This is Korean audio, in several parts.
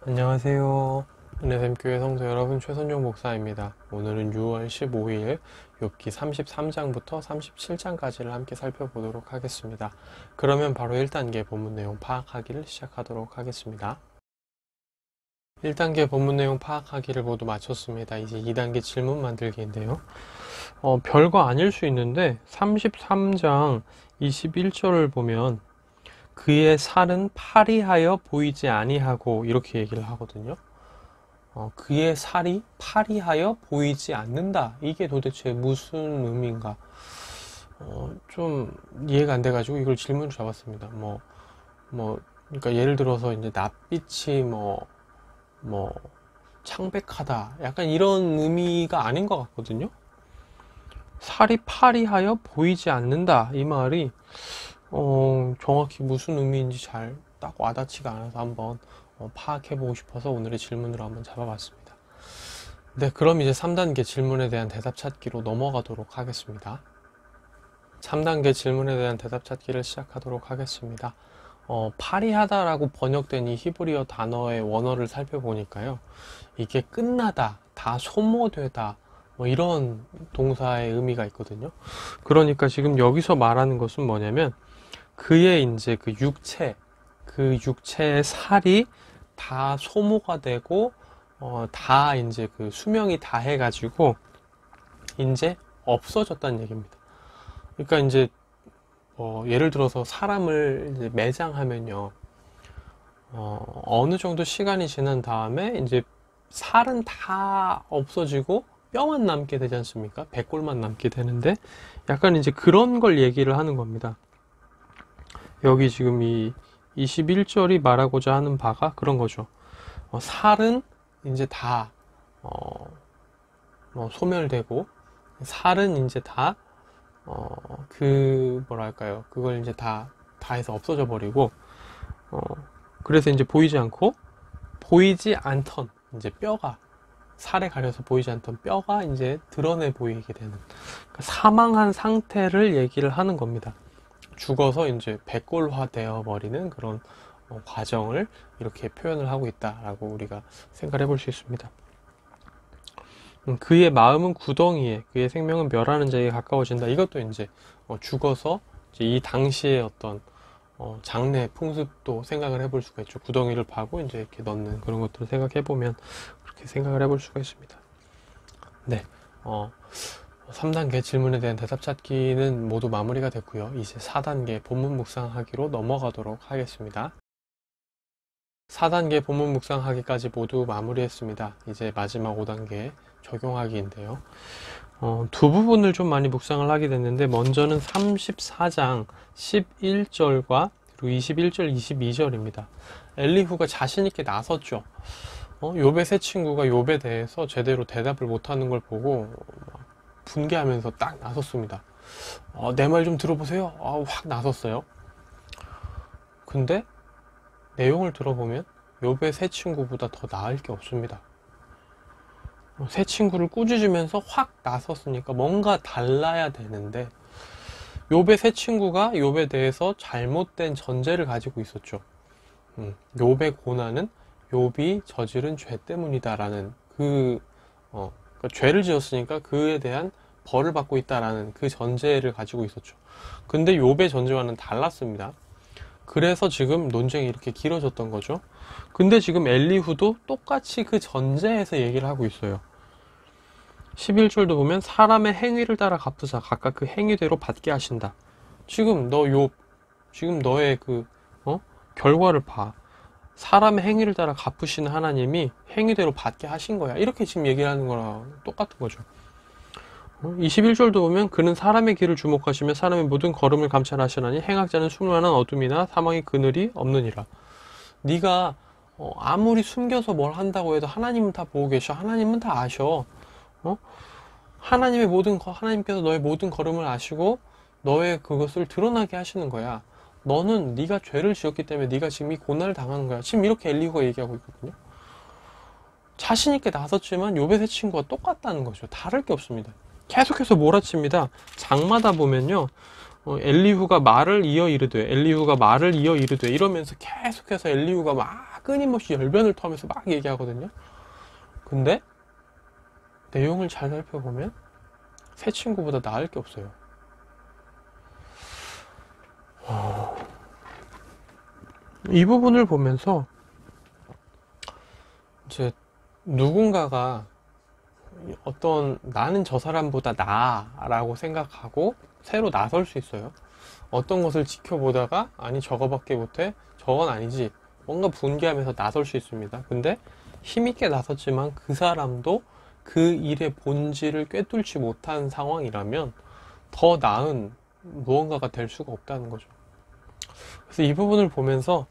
안녕하세요. 은혜샘교회 성도 여러분, 최선종 목사입니다. 오늘은 6월 15일 욥기 33장부터 37장까지를 함께 살펴보도록 하겠습니다. 그러면 바로 1단계 본문 내용 파악하기를 시작하도록 하겠습니다. 1단계 본문 내용 파악하기를 모두 마쳤습니다. 이제 2단계 질문 만들기인데요. 별거 아닐 수 있는데 33장 21절을 보면 그의 살은 파리하여 보이지 아니하고 이렇게 얘기를 하거든요. 그의 살이 파리하여 보이지 않는다. 이게 도대체 무슨 의미인가? 좀 이해가 안 돼가지고 이걸 질문을 잡았습니다. 그러니까 예를 들어서 이제 낯빛이 창백하다. 약간 이런 의미가 아닌 것 같거든요. 살이 파리하여 보이지 않는다. 이 말이 정확히 무슨 의미인지 잘 딱 와닿지가 않아서 한번 파악해보고 싶어서 오늘의 질문으로 한번 잡아봤습니다. 네, 그럼 이제 3단계 질문에 대한 대답 찾기로 넘어가도록 하겠습니다. 3단계 질문에 대한 대답 찾기를 시작하도록 하겠습니다. 파리하다라고 번역된 이 히브리어 단어의 원어를 살펴보니까요. 이게 끝나다, 다 소모되다, 이런 동사의 의미가 있거든요. 그러니까 지금 여기서 말하는 것은 뭐냐면 그의 이제 그 육체의 살이 다 소모가 되고 다 이제 그 수명이 다 해가지고 이제 없어졌다는 얘기입니다. 그러니까 이제 예를 들어서 사람을 이제 매장하면요, 어느 정도 시간이 지난 다음에 이제 살은 다 없어지고 뼈만 남게 되지 않습니까? 백골만 남게 되는데 약간 이제 그런 걸 얘기를 하는 겁니다. 여기 지금 이 21절이 말하고자 하는 바가 그런 거죠. 살은 이제 다 소멸되고 살은 이제 다 그걸 이제 다 해서 없어져 버리고 그래서 이제 보이지 않고 보이지 않던 이제 뼈가 살에 가려서 보이지 않던 뼈가 이제 드러내 보이게 되는, 그러니까 사망한 상태를 얘기를 하는 겁니다. 죽어서 이제 백골화 되어 버리는 그런 과정을 이렇게 표현을 하고 있다라고 우리가 생각을 해볼 수 있습니다. 그의 마음은 구덩이에 그의 생명은 멸하는 자에게 가까워진다. 이것도 이제 죽어서 이제 이 당시의 어떤 장례 풍습도 생각을 해볼 수가 있죠. 구덩이를 파고 이제 이렇게 넣는 그런 것들을 생각해 보면 그렇게 생각을 해볼 수가 있습니다. 네, 3단계 질문에 대한 대답 찾기는 모두 마무리가 됐고요. 이제 4단계 본문 묵상하기로 넘어가도록 하겠습니다. 4단계 본문 묵상하기까지 모두 마무리했습니다. 이제 마지막 5단계 적용하기인데요. 두 부분을 좀 많이 묵상을 하게 됐는데, 먼저는 34장 11절과 그리고 21절, 22절입니다. 엘리후가 자신있게 나섰죠. 욥의 세 친구가 욥에 대해서 제대로 대답을 못하는 걸 보고 분개하면서 딱 나섰습니다. 내 말 좀 들어보세요. 확 나섰어요. 근데 내용을 들어보면 욥의 세 친구보다 더 나을 게 없습니다. 세 친구를 꾸짖으면서 확 나섰으니까 뭔가 달라야 되는데, 욥의 세 친구가 욥에 대해서 잘못된 전제를 가지고 있었죠. 욥의 고난은 욥이 저지른 죄 때문이다라는 그러니까 죄를 지었으니까 그에 대한 벌을 받고 있다라는 그 전제를 가지고 있었죠. 근데 욥의 전제와는 달랐습니다. 그래서 지금 논쟁이 이렇게 길어졌던 거죠. 근데 지금 엘리후도 똑같이 그 전제에서 얘기를 하고 있어요. 11절도 보면 사람의 행위를 따라 갚으사 각각 그 행위대로 받게 하신다. 지금 너 욥, 지금 너의 결과를 봐. 사람의 행위를 따라 갚으시는 하나님이 행위대로 받게 하신 거야. 이렇게 지금 얘기를 하는 거랑 똑같은 거죠. 21절도 보면 그는 사람의 길을 주목하시며 사람의 모든 걸음을 감찰하시나니 행악자는 숨만한 어둠이나 사망의 그늘이 없느니라. 네가 아무리 숨겨서 뭘 한다고 해도 하나님은 다 보고 계셔. 하나님은 다 아셔. 하나님께서 너의 모든 걸음을 아시고 너의 그것을 드러나게 하시는 거야. 너는 네가 죄를 지었기 때문에 네가 지금 이 고난을 당하는 거야. 지금 이렇게 엘리후가 얘기하고 있거든요. 자신 있게 나섰지만 욥의 세 친구가 똑같다는 거죠. 다를 게 없습니다. 계속해서 몰아칩니다. 장마다 보면요, 엘리후가 말을 이어 이르되 이러면서 계속해서 엘리후가 막 끊임없이 열변을 토하면서 막 얘기하거든요. 근데 내용을 잘 살펴보면 새 친구보다 나을 게 없어요. 이 부분을 보면서 이제 누군가가 어떤 나는 저 사람보다 나아라고 생각하고 새로 나설 수 있어요. 어떤 것을 지켜보다가 아니 저거밖에 못해? 저건 아니지. 뭔가 분개하면서 나설 수 있습니다. 근데 힘있게 나섰지만 그 사람도 그 일의 본질을 꿰뚫지 못한 상황이라면 더 나은 무언가가 될 수가 없다는 거죠. 그래서 이 부분을 보면서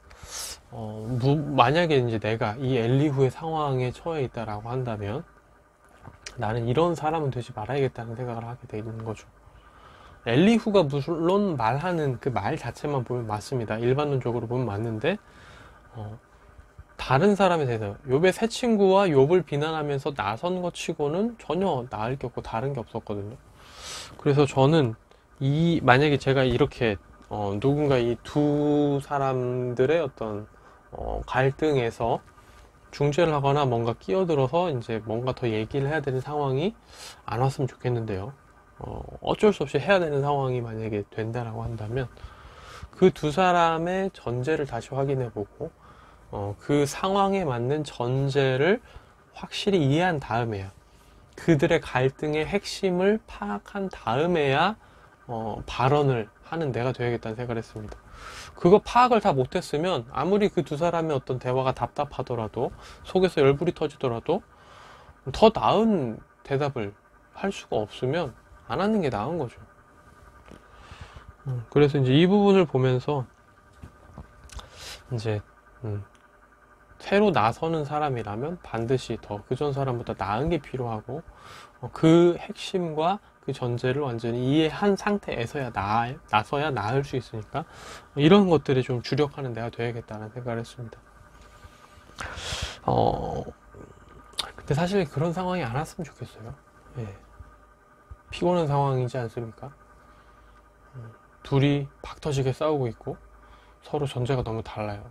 만약에 이제 내가 이 엘리후의 상황에 처해 있다라고 한다면 나는 이런 사람은 되지 말아야겠다는 생각을 하게 되는 거죠. 엘리후가 물론 말하는 그 말 자체만 보면 맞습니다. 일반론적으로 보면 맞는데 다른 사람에 대해서 욥의 새 친구와 욥을 비난하면서 나선 것 치고는 전혀 나을 게 없고 다른 게 없었거든요. 그래서 저는 만약에 제가 이렇게 누군가 이 두 사람들의 어떤 갈등에서 중재를 하거나 뭔가 끼어들어서 이제 뭔가 더 얘기를 해야 되는 상황이 안 왔으면 좋겠는데요. 어쩔 수 없이 해야 되는 상황이 만약에 된다라고 한다면 그 두 사람의 전제를 다시 확인해 보고 그 상황에 맞는 전제를 확실히 이해한 다음에야 그들의 갈등의 핵심을 파악한 다음에야 발언을 하는 내가 되어야겠다는 생각을 했습니다. 그거 파악을 다 못했으면 아무리 그 두 사람의 어떤 대화가 답답하더라도 속에서 열불이 터지더라도 더 나은 대답을 할 수가 없으면 안 하는 게 나은 거죠. 그래서 이제 이 부분을 보면서 이제 새로 나서는 사람이라면 반드시 더 그전 사람보다 나은 게 필요하고 그 핵심과 그 전제를 완전히 이해한 상태에서야 나서야 나을 수 있으니까 이런 것들에 좀 주력하는 내가 되야겠다는 생각을 했습니다. 근데 사실 그런 상황이 안 왔으면 좋겠어요. 예. 피곤한 상황이지 않습니까? 둘이 박 터지게 싸우고 있고 서로 전제가 너무 달라요.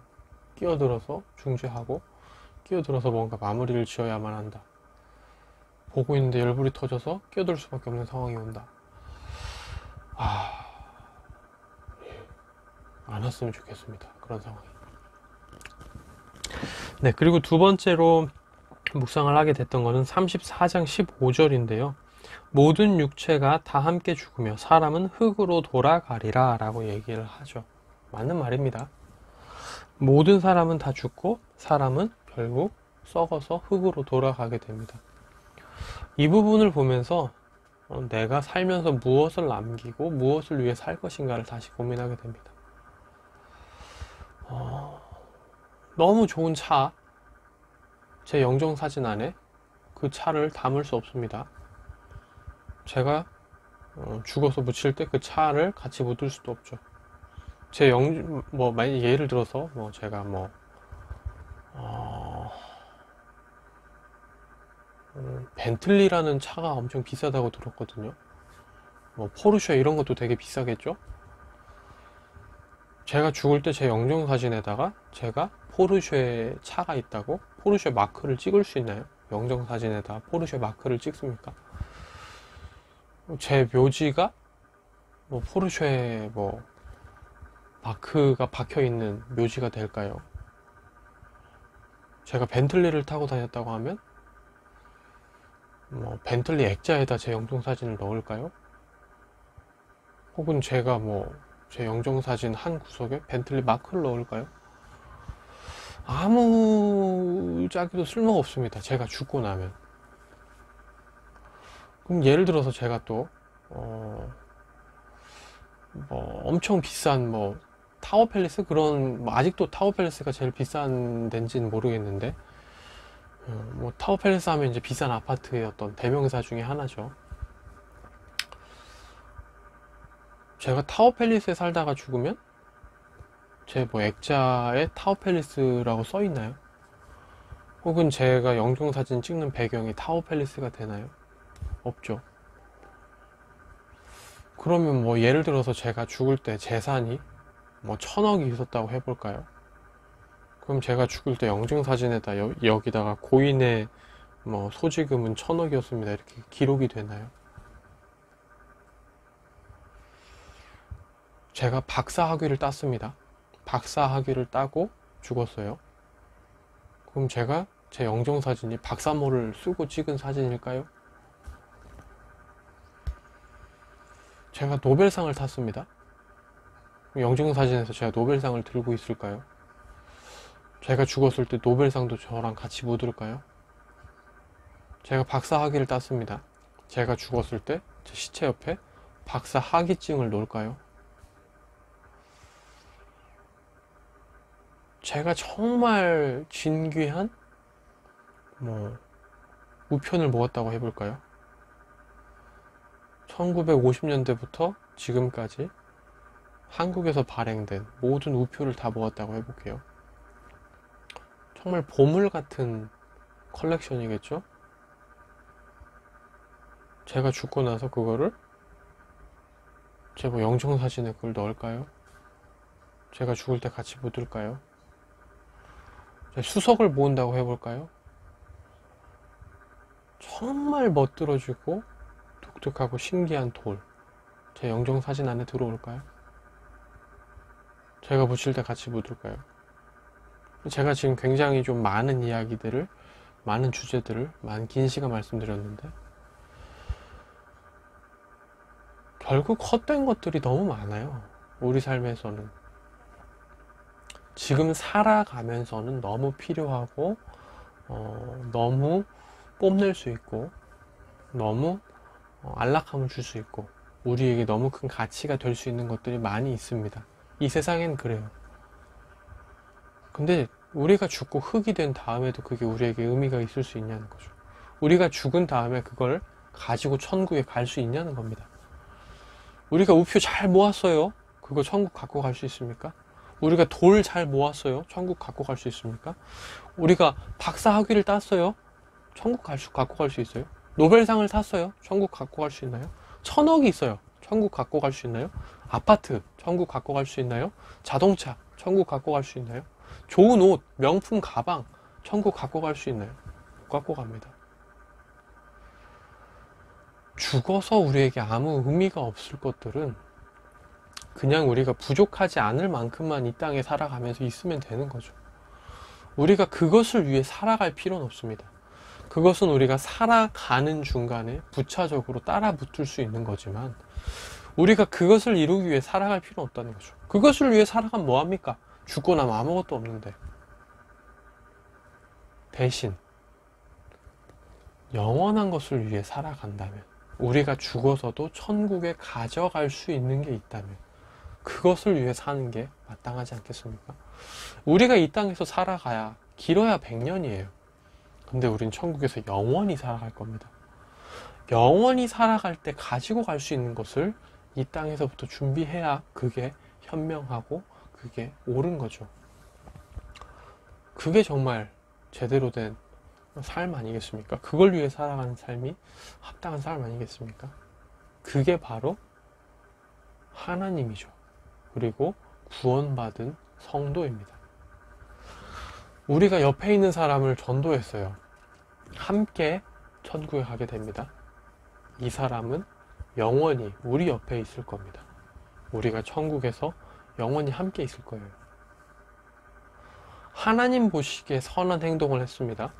끼어들어서 중재하고 끼어들어서 뭔가 마무리를 지어야만 한다. 보고 있는데 열불이 터져서 끼어들 수밖에 없는 상황이 온다. 안 왔으면 좋겠습니다. 그런 상황이. 네, 그리고 두 번째로 묵상을 하게 됐던 것은 34장 15절인데요. 모든 육체가 다 함께 죽으며 사람은 흙으로 돌아가리라 라고 얘기를 하죠. 맞는 말입니다. 모든 사람은 다 죽고 사람은 결국 썩어서 흙으로 돌아가게 됩니다. 이 부분을 보면서 내가 살면서 무엇을 남기고 무엇을 위해 살 것인가를 다시 고민하게 됩니다. 너무 좋은 차, 제 영정사진 안에 그 차를 담을 수 없습니다. 제가 죽어서 묻힐 때 그 차를 같이 묻을 수도 없죠. 만약 예를 들어서 제가 벤틀리라는 차가 엄청 비싸다고 들었거든요. 포르쉐 이런 것도 되게 비싸겠죠? 제가 죽을 때 제 영정사진에다가 제가 포르쉐 차가 있다고 포르쉐 마크를 찍을 수 있나요? 영정사진에다 포르쉐 마크를 찍습니까? 제 묘지가 포르쉐 마크가 박혀있는 묘지가 될까요? 제가 벤틀리를 타고 다녔다고 하면 벤틀리 액자에다 제 영정사진을 넣을까요? 혹은 제가 제 영정사진 한 구석에 벤틀리 마크를 넣을까요? 아무 짝에도 쓸모가 없습니다. 제가 죽고 나면. 그럼 예를 들어서 제가 또 엄청 비싼 타워 팰리스 그런 아직도 타워 팰리스가 제일 비싼 데인지는 모르겠는데 타워 팰리스 하면 이제 비싼 아파트의 어떤 대명사 중에 하나죠. 제가 타워 팰리스에 살다가 죽으면 제 액자에 타워 팰리스라고 써 있나요? 혹은 제가 영정사진 찍는 배경이 타워 팰리스가 되나요? 없죠. 그러면 예를 들어서 제가 죽을 때 재산이 1000억이 있었다고 해볼까요? 그럼 제가 죽을 때 영증사진에다 여기다가 고인의 뭐 소지금은 1000억이었습니다 이렇게 기록이 되나요? 제가 박사학위를 땄습니다. 박사학위를 따고 죽었어요. 그럼 제가 제 영정사진이 박사모를 쓰고 찍은 사진일까요? 제가 노벨상을 탔습니다. 영정사진에서 제가 노벨상을 들고 있을까요? 제가 죽었을 때 노벨상도 저랑 같이 묻을까요? 제가 박사학위를 땄습니다. 제가 죽었을 때 제 시체 옆에 박사학위증을 놓을까요? 제가 정말 진귀한 우편을 모았다고 해볼까요? 1950년대부터 지금까지 한국에서 발행된 모든 우표를 다 모았다고 해볼게요. 정말 보물 같은 컬렉션이겠죠? 제가 죽고 나서 그거를 제 영정사진에 그걸 넣을까요? 제가 죽을 때 같이 묻을까요? 수석을 모은다고 해볼까요? 정말 멋들어지고 독특하고 신기한 돌, 제 영정사진 안에 들어올까요? 제가 묻힐 때 같이 묻을까요? 제가 지금 굉장히 좀 많은 이야기들을, 많은 주제들을 긴 시간 말씀드렸는데 결국 헛된 것들이 너무 많아요. 우리 삶에서는 지금 살아가면서는 너무 필요하고 너무 뽐낼 수 있고 너무 안락함을 줄 수 있고 우리에게 너무 큰 가치가 될 수 있는 것들이 많이 있습니다. 이 세상엔 그래요. 근데 우리가 죽고 흙이 된 다음에도 그게 우리에게 의미가 있을 수 있냐는 거죠. 우리가 죽은 다음에 그걸 가지고 천국에 갈 수 있냐는 겁니다. 우리가 우표 잘 모았어요. 그거 천국 갖고 갈 수 있습니까? 우리가 돌 잘 모았어요. 천국 갖고 갈 수 있습니까? 우리가 박사학위를 땄어요. 천국 갖고 갈 수 있어요? 노벨상을 탔어요. 천국 갖고 갈 수 있나요? 1000억이 있어요. 천국 갖고 갈 수 있나요? 아파트 천국 갖고 갈 수 있나요? 자동차 천국 갖고 갈 수 있나요? 좋은 옷, 명품 가방 천국 갖고 갈 수 있나요? 못 갖고 갑니다. 죽어서 우리에게 아무 의미가 없을 것들은 그냥 우리가 부족하지 않을 만큼만 이 땅에 살아가면서 있으면 되는 거죠. 우리가 그것을 위해 살아갈 필요는 없습니다. 그것은 우리가 살아가는 중간에 부차적으로 따라 붙을 수 있는 거지만 우리가 그것을 이루기 위해 살아갈 필요는 없다는 거죠. 그것을 위해 살아가면 뭐합니까? 죽고 나면 아무것도 없는데. 대신 영원한 것을 위해 살아간다면, 우리가 죽어서도 천국에 가져갈 수 있는 게 있다면 그것을 위해 사는 게 마땅하지 않겠습니까? 우리가 이 땅에서 살아가야 길어야 100년이에요. 근데 우린 천국에서 영원히 살아갈 겁니다. 영원히 살아갈 때 가지고 갈 수 있는 것을 이 땅에서부터 준비해야 그게 현명하고 그게 옳은 거죠. 그게 정말 제대로 된 삶 아니겠습니까? 그걸 위해 살아가는 삶이 합당한 삶 아니겠습니까? 그게 바로 하나님이죠. 그리고 구원받은 성도입니다. 우리가 옆에 있는 사람을 전도했어요. 함께 천국에 가게 됩니다. 이 사람은 영원히 우리 옆에 있을 겁니다. 우리가 천국에서 영원히 함께 있을 거예요. 하나님 보시기에 선한 행동을 했습니다.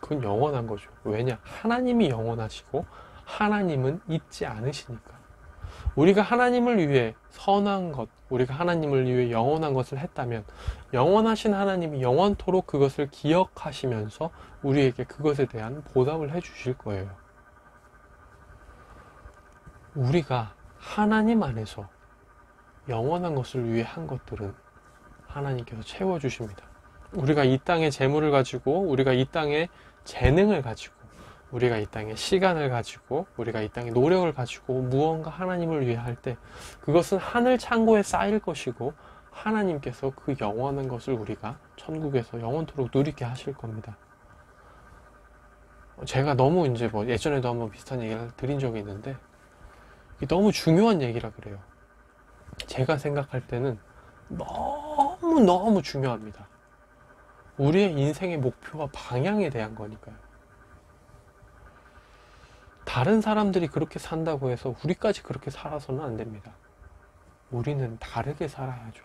그건 영원한 거죠. 왜냐? 하나님이 영원하시고 하나님은 잊지 않으시니까. 우리가 하나님을 위해 선한 것, 우리가 하나님을 위해 영원한 것을 했다면 영원하신 하나님이 영원토록 그것을 기억하시면서 우리에게 그것에 대한 보답을 해주실 거예요. 우리가 하나님 안에서 영원한 것을 위해 한 것들은 하나님께서 채워주십니다. 우리가 이 땅의 재물을 가지고, 우리가 이 땅의 재능을 가지고, 우리가 이 땅의 시간을 가지고, 우리가 이 땅의 노력을 가지고 무언가 하나님을 위해 할 때 그것은 하늘 창고에 쌓일 것이고 하나님께서 그 영원한 것을 우리가 천국에서 영원토록 누리게 하실 겁니다. 제가 너무 예전에도 한번 비슷한 얘기를 드린 적이 있는데 너무 중요한 얘기라 그래요. 제가 생각할 때는 너무너무 중요합니다. 우리의 인생의 목표와 방향에 대한 거니까요. 다른 사람들이 그렇게 산다고 해서 우리까지 그렇게 살아서는 안 됩니다. 우리는 다르게 살아야죠.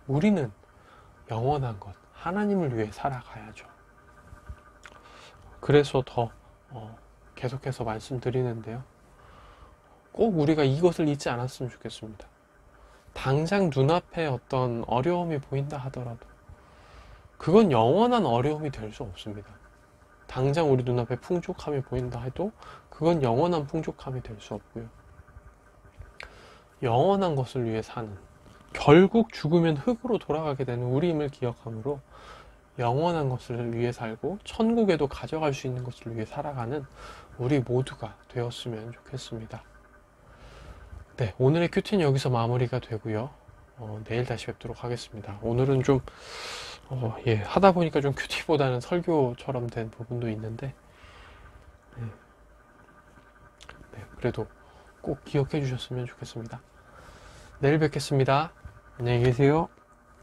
우리는 영원한 것, 하나님을 위해 살아가야죠. 그래서 더 계속해서 말씀드리는데요. 꼭 우리가 이것을 잊지 않았으면 좋겠습니다. 당장 눈앞에 어떤 어려움이 보인다 하더라도 그건 영원한 어려움이 될 수 없습니다. 당장 우리 눈앞에 풍족함이 보인다 해도 그건 영원한 풍족함이 될 수 없고요. 영원한 것을 위해 사는, 결국 죽으면 흙으로 돌아가게 되는 우리임을 기억함으로 영원한 것을 위해 살고 천국에도 가져갈 수 있는 것을 위해 살아가는 우리 모두가 되었으면 좋겠습니다. 네, 오늘의 큐티는 여기서 마무리가 되고요. 내일 다시 뵙도록 하겠습니다. 오늘은 좀 하다 보니까 좀 큐티보다는 설교처럼 된 부분도 있는데 네, 그래도 꼭 기억해 주셨으면 좋겠습니다. 내일 뵙겠습니다. 안녕히 계세요.